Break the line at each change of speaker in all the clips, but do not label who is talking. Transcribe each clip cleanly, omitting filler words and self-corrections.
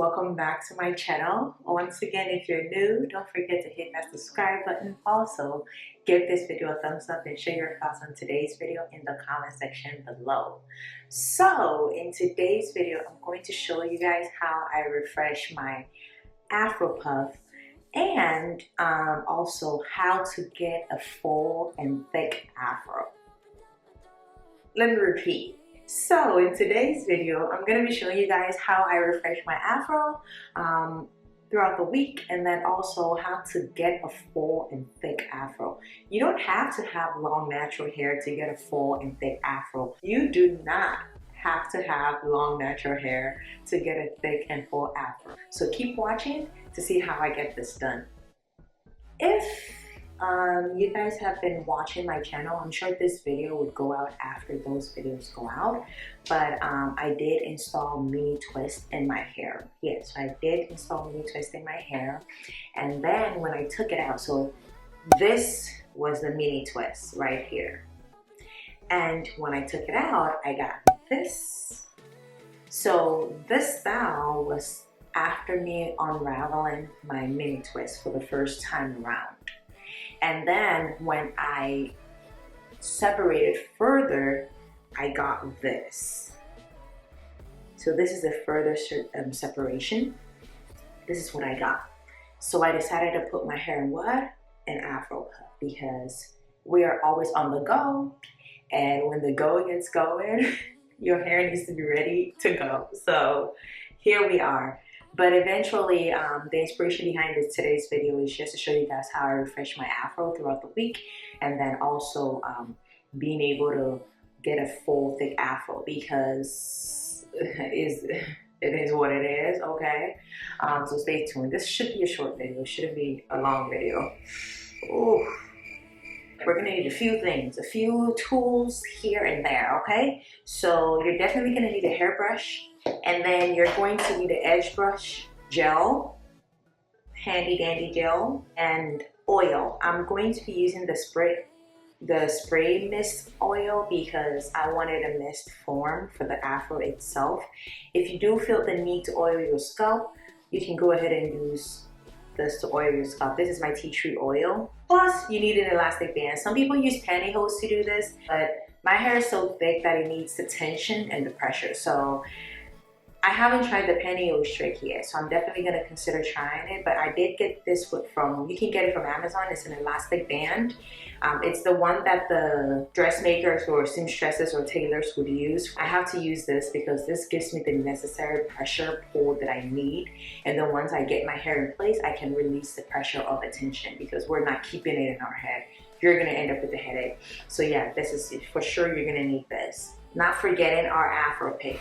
welcome back to my channel. Once again, if you're new, don't forget to hit that subscribe button. Also, give this video a thumbs up and share your thoughts on today's video in the comment section below. So in today's video, I'm going to show you guys how I refresh my Afro puff and also how to get a full and thick Afro. Let me repeat. So in today's video, I'm going to be showing you guys how I refresh my Afro throughout the week, and then also how to get a full and thick Afro. You don't have to have long natural hair to get a full and thick Afro. You do not have to have long natural hair to get a thick and full Afro. So keep watching to see how I get this done. If you guys have been watching my channel, I'm sure this video would go out after those videos go out, but I did install mini twist in my hair. Yes, I did install mini twist in my hair, and then when I took it out, so this was the mini twist right here, and when I took it out, I got this. So this style was after me unraveling my mini twist for the first time around. And then when I separated further, I got this. So this is the further separation. This is what I got. So I decided to put my hair in what? An Afro puff, because we are always on the go. And when the go gets going, your hair needs to be ready to go. So here we are. But eventually, the inspiration behind today's video is just to show you guys how I refresh my Afro throughout the week, and then also being able to get a full thick Afro, because it is what it is, okay? So stay tuned. This should be a short video. It shouldn't be a long video. Ooh. We're gonna need a few things, a few tools here and there, okay? So you're definitely gonna need a hairbrush, and then you're going to need an edge brush, gel, handy dandy gel, and oil. I'm going to be using the spray mist oil because I wanted a mist form for the Afro itself. If you do feel the need to oil your scalp, you can go ahead and use this to oil your scalp. This is my tea tree oil. Plus, you need an elastic band. Some people use pantyhose to do this, but my hair is so thick that it needs the tension and the pressure. So I haven't tried the pantyhose trick yet, so I'm definitely gonna consider trying it. But I did get this from, you can get it from Amazon. It's an elastic band. It's the one that the dressmakers or seamstresses or tailors would use. I have to use this because this gives me the necessary pressure pull that I need. And then once I get my hair in place, I can release the pressure of the tension, because we're not keeping it in our head. You're gonna end up with a headache. So yeah, this is for sure, you're gonna need this. Not forgetting our Afro pick.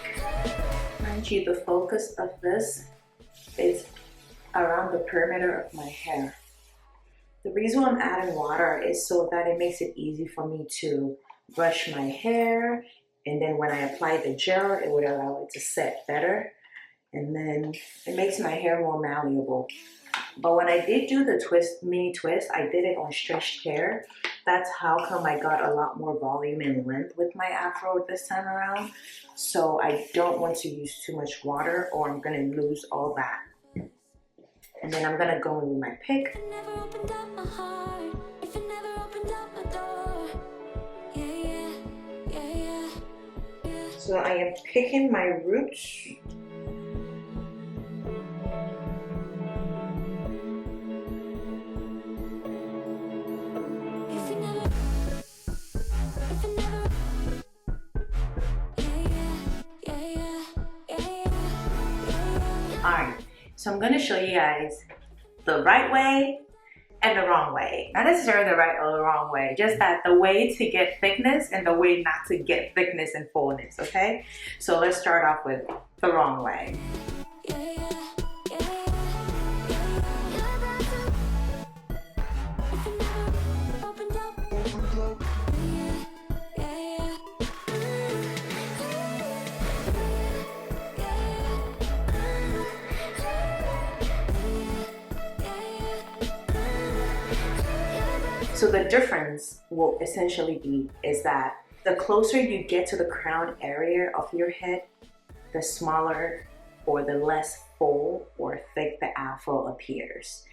Mind you, the focus of this is around the perimeter of my hair. The reason I'm adding water is so that it makes it easy for me to brush my hair, and then when I apply the gel, it would allow it to set better, and then it makes my hair more malleable. But when I did do the mini twist, I did it on stretched hair. That's how come I got a lot more volume and length with my Afro this time around. So I don't want to use too much water, or I'm gonna lose all that. And then I'm gonna go in with my pick. So I am picking my roots. Alright, so I'm going to show you guys the right way and the wrong way. Not necessarily the right or the wrong way, just that the way to get thickness and the way not to get thickness and fullness, okay? So let's start off with the wrong way. So the difference will essentially be is that the closer you get to the crown area of your head, the smaller or the less full or thick the afro appears.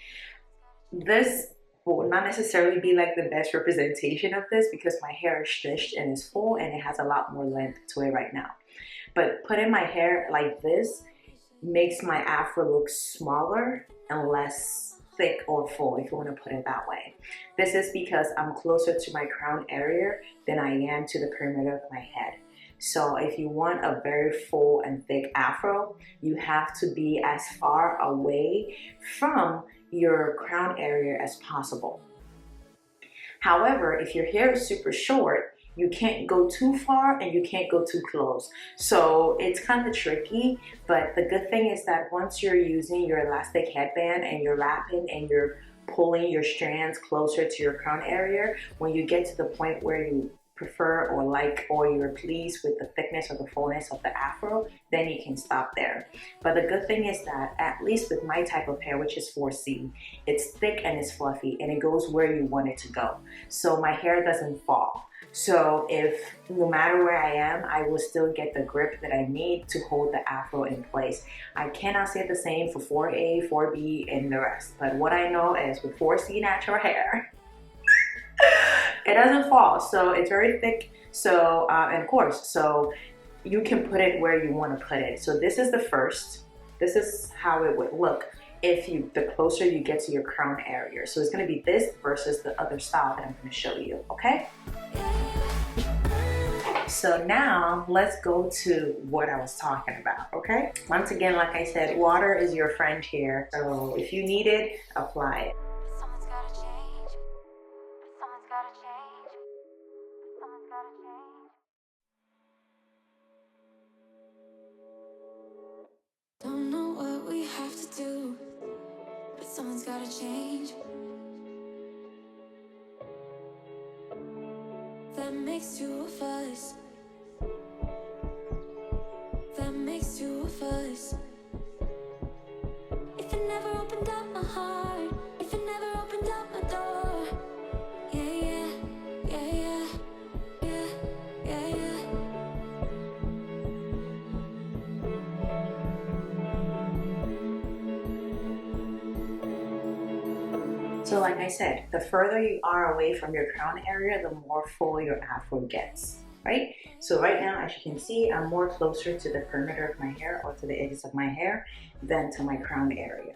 This will not necessarily be like the best representation of this because my hair is stretched and is full and it has a lot more length to it right now. But putting my hair like this makes my afro look smaller and less thick or full, if you want to put it that way. This is because I'm closer to my crown area than I am to the perimeter of my head. So if you want a very full and thick afro, you have to be as far away from your crown area as possible. However, if your hair is super short, you can't go too far and you can't go too close. So it's kind of tricky, but the good thing is that once you're using your elastic headband and you're wrapping and you're pulling your strands closer to your crown area, when you get to the point where you prefer or like or you're pleased with the thickness or the fullness of the afro, then you can stop there. But the good thing is that at least with my type of hair, which is 4C, it's thick and it's fluffy and it goes where you want it to go. So my hair doesn't fall. So if no matter where I am, I will still get the grip that I need to hold the afro in place. I cannot say the same for 4A, 4B, and the rest. But what I know is with 4C natural hair, it doesn't fall. So it's very thick, so and coarse. So you can put it where you want to put it. So this is the first. This is how it would look if the closer you get to your crown area. So it's going to be this versus the other style that I'm going to show you, okay? So now let's go to what I was talking about, okay? Once again, like I said, water is your friend here. So if you need it, apply it.
Someone's gotta change. Someone's gotta change. Someone's gotta change. Don't know what we have to do, but someone's gotta change. That makes two of us. That makes two of us. If it never opened up my heart, if it never opened up my door, yeah, yeah, yeah, yeah, yeah, yeah, yeah.
So like I said, the further you are away from your crown area, the more full your afro gets, right? So right now, as you can see, I'm more closer to the perimeter of my hair or to the edges of my hair than to my crown area.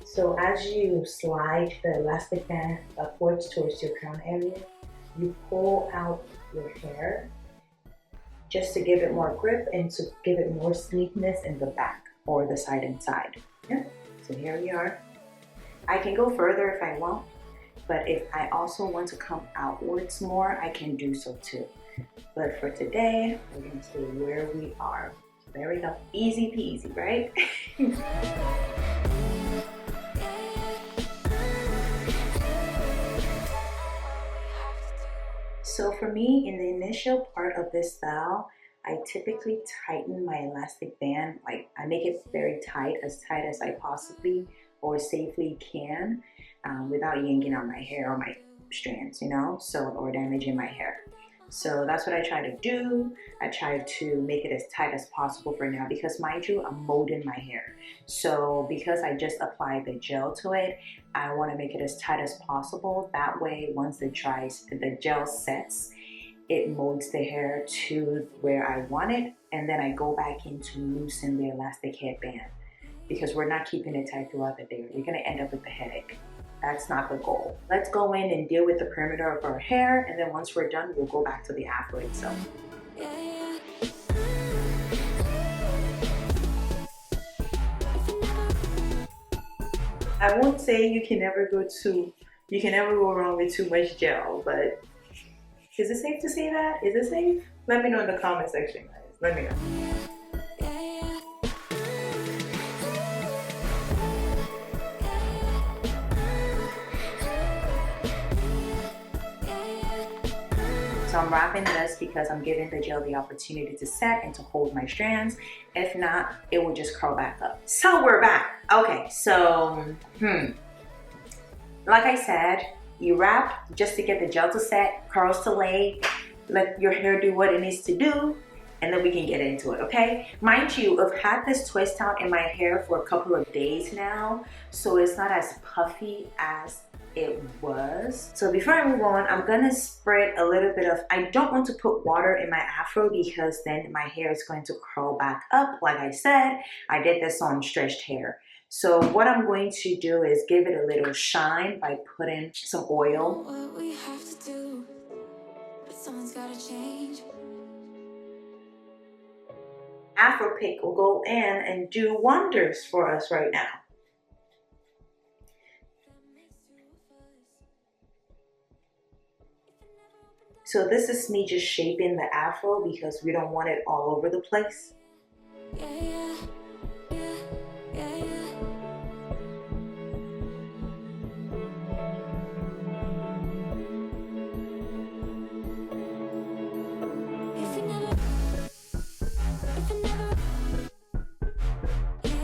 So as you slide the elastic band upwards towards your crown area, you pull out your hair just to give it more grip and to give it more sleekness in the back or the side and side. Yeah. So here we are. I can go further if I want, but if I also want to come outwards more, I can do so too. But for today, we're going to stay where we are. So there we go. Easy peasy, right? So for me, in the initial part of this style, I typically tighten my elastic band. Like I make it very tight as I possibly or safely can without yanking on my hair or my strands, you know, so or damaging my hair. So that's what I try to do. I try to make it as tight as possible for now because mind you, I'm molding my hair. So because I just applied the gel to it, I want to make it as tight as possible. That way, once it dries, the gel sets, it molds the hair to where I want it. And then I go back in to loosen the elastic headband because we're not keeping it tight throughout the day. You're going to end up with a headache. That's not the goal. Let's go in and deal with the perimeter of our hair, and then once we're done, we'll go back to the afro itself. I won't say you can never go wrong with too much gel, but is it safe to say that? Is it safe? Let me know in the comment section, guys. Let me know. So I'm wrapping this because I'm giving the gel the opportunity to set and to hold my strands. If not, it will just curl back up. So we're back. Okay, so like I said, You wrap just to get the gel to set, curls to lay, let your hair do what it needs to do, and then we can get into it, okay? Mind you, I've had this twist out in my hair for a couple of days now, so it's not as puffy as it was. So before I move on, I'm gonna spread a little bit of, I don't want to put water in my afro because then my hair is going to curl back up. Like I said, I did this on stretched hair. So what I'm going to do is give it a little shine by putting some oil.
What we have to do, but someone's gotta change.
Afro pick will go in and do wonders for us right now. So this is me just shaping the afro because we don't want it all over the place.
Yeah, yeah, yeah, yeah, yeah. If you never, yeah,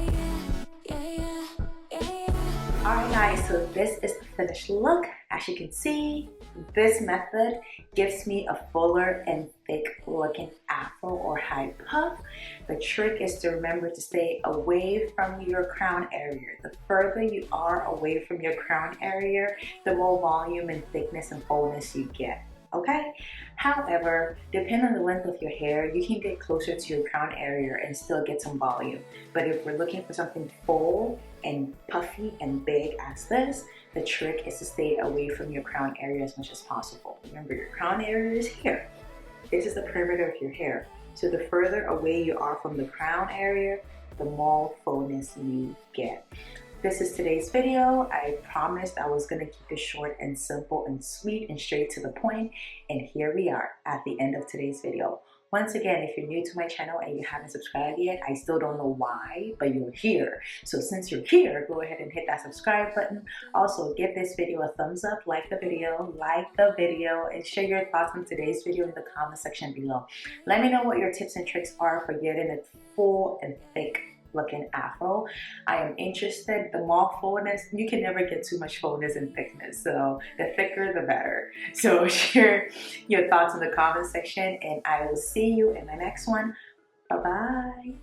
yeah, yeah, yeah.
Alright guys, so this is the finished look. As you can see, this method gives me a fuller and thick looking afro or high puff. The trick is to remember to stay away from your crown area. The further you are away from your crown area, the more volume and thickness and fullness you get. Okay? However, depending on the length of your hair, you can get closer to your crown area and still get some volume. But if we're looking for something full and puffy and big as this, the trick is to stay away from your crown area as much as possible. Remember, your crown area is here. This is the perimeter of your hair. So the further away you are from the crown area, the more fullness you get. This is today's video. I promised I was gonna keep it short and simple and sweet and straight to the point. And here we are at the end of today's video. Once again, if you're new to my channel and you haven't subscribed yet, I still don't know why, but you're here. So since you're here, go ahead and hit that subscribe button. Also, give this video a thumbs up, like the video, and share your thoughts on today's video in the comment section below. Let me know what your tips and tricks are for getting a full and thick looking afro. I am interested. The more fullness, you can never get too much fullness and thickness, so the thicker the better. So share your thoughts in the comment section and I will see you in my next one. Bye bye.